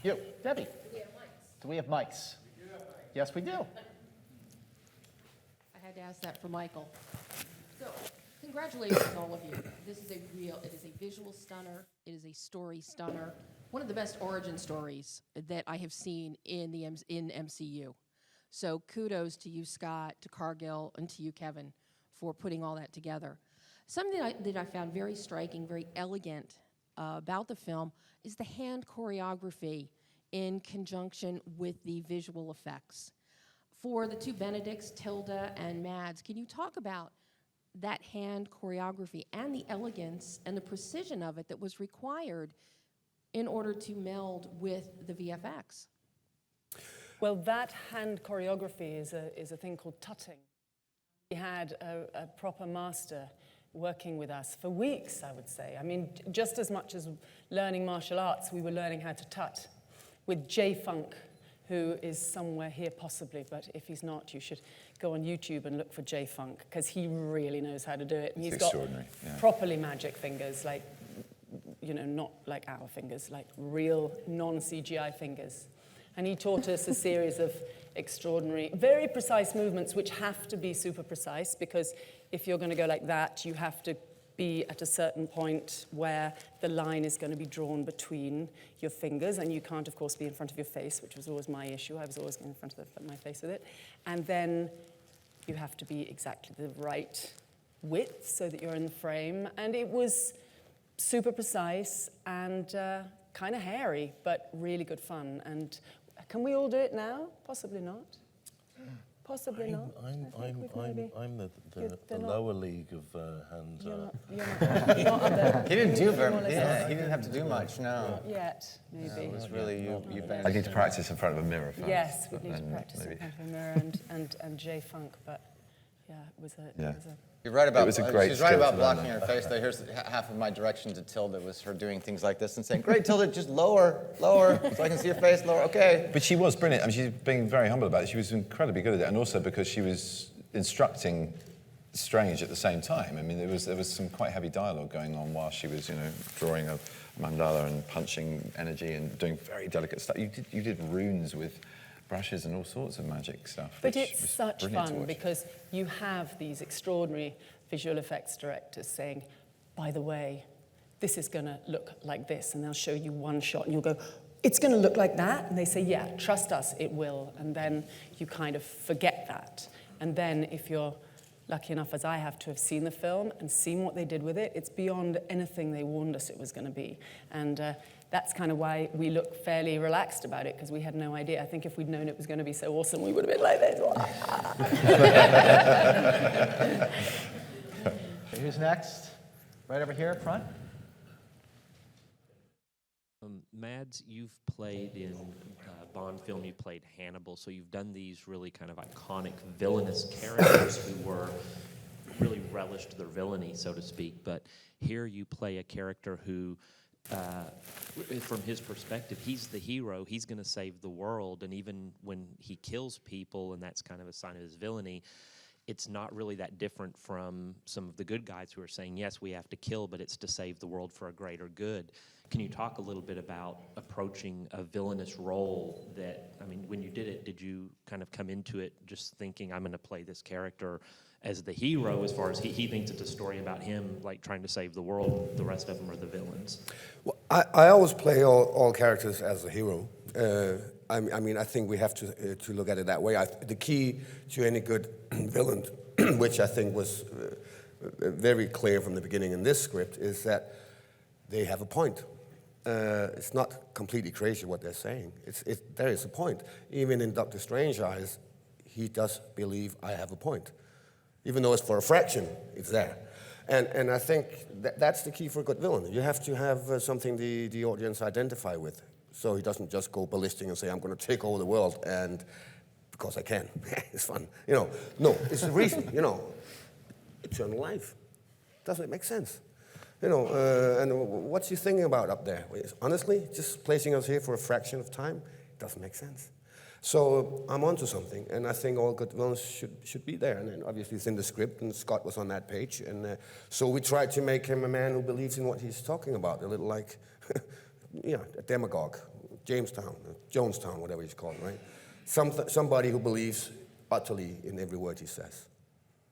You, Debbie. Do we have mics? Yes, we do. I had to ask that for Michael. So, congratulations, all of you. This is it is a visual stunner. It is a story stunner. One of the best origin stories that I have seen in MCU. So kudos to you, Scott, to Cargill, and to you, Kevin, for putting all that together. Something that I found very striking, very elegant about the film is the hand choreography in conjunction with the visual effects. For the two Benedicts, Tilda and Mads, can you talk about that hand choreography and the elegance and the precision of it that was required in order to meld with the VFX? Well, that hand choreography is a thing called tutting. We had a proper master working with us for weeks, I would say. I mean, just as much as learning martial arts, we were learning how to tut with Jay Funk, who is somewhere here possibly, but if he's not, you should go on YouTube and look for Jay Funk, because he really knows how to do it. And he's got properly magic fingers, like, you know, not like our fingers, like real non-CGI fingers. And he taught us a series of extraordinary, very precise movements, which have to be super precise, because if you're going to go like that, you have to be at a certain point where the line is going to be drawn between your fingers, and you can't, of course, be in front of your face, which was always my issue. I was always going in front of my face with it. And then you have to be exactly the right width so that you're in the frame. And it was super precise and kind of hairy, but really good fun. And can we all do it now? Possibly not. Possibly not. I'm the lower league of hand. You're not up He didn't do very much. Yeah, he didn't have to do much, no. Not yet, maybe. It was really you. I need to practice in front of a mirror first. Yes, we need to practice in front of a mirror and Jay Funk, but yeah, it was a You're right about. It was a great she's right skill about to learn blocking that. her face. Though here's half of my direction to Tilda was her doing things like this and saying, "Great, Tilda, just lower, lower, so I can see your face. Lower, okay." But she was brilliant. I mean, she's being very humble about it. She was incredibly good at it, and also because she was instructing Strange at the same time. I mean, there was some quite heavy dialogue going on while she was, you know, drawing a mandala and punching energy and doing very delicate stuff. You did runes with brushes and all sorts of magic stuff. But it's such fun because you have these extraordinary visual effects directors saying, by the way, this is going to look like this, and they'll show you one shot and you'll go, it's going to look like that? And they say, yeah, trust us, it will. And then you kind of forget that. And then if you're lucky enough, as I have, to have seen the film and seen what they did with it, it's beyond anything they warned us it was going to be. And that's kind of why we look fairly relaxed about it, because we had no idea. I think if we'd known it was going to be so awesome, we would have been like this. Who's next? Right over here, front. Mads, you've played in Bond film, you played Hannibal, so you've done these really kind of iconic villainous characters who were really relished their villainy, so to speak. But here you play a character who, from his perspective, he's the hero, he's going to save the world, and even when he kills people, and that's kind of a sign of his villainy, it's not really that different from some of the good guys who are saying, yes, we have to kill, but it's to save the world for a greater good. Can you talk a little bit about approaching a villainous role that, I mean, when you did it, did you kind of come into it just thinking, I'm going to play this character as the hero, as far as he thinks it's a story about him, like trying to save the world, the rest of them are the villains? Well, I always play all characters as a hero. I mean, I think we have to look at it that way. The key to any good villain, which I think was very clear from the beginning in this script, is that they have a point. It's not completely crazy what they're saying. There is a point. Even in Doctor Strange's eyes, he does believe I have a point. Even though it's for a fraction, it's there. And I think that's the key for a good villain. You have to have something the audience identify with. So he doesn't just go ballistic and say, I'm going to take over the world, and because I can. It's fun. You know, no, it's the reason, you know. Eternal life. Doesn't it make sense? You know, and what's he thinking about up there? Honestly, just placing us here for a fraction of time doesn't make sense. So I'm onto something, and I think all good villains should be there. And then obviously it's in the script, and Scott was on that page. And so we tried to make him a man who believes in what he's talking about, a little like, yeah, a demagogue, Jonestown, whatever he's called, right? Somebody who believes utterly in every word he says.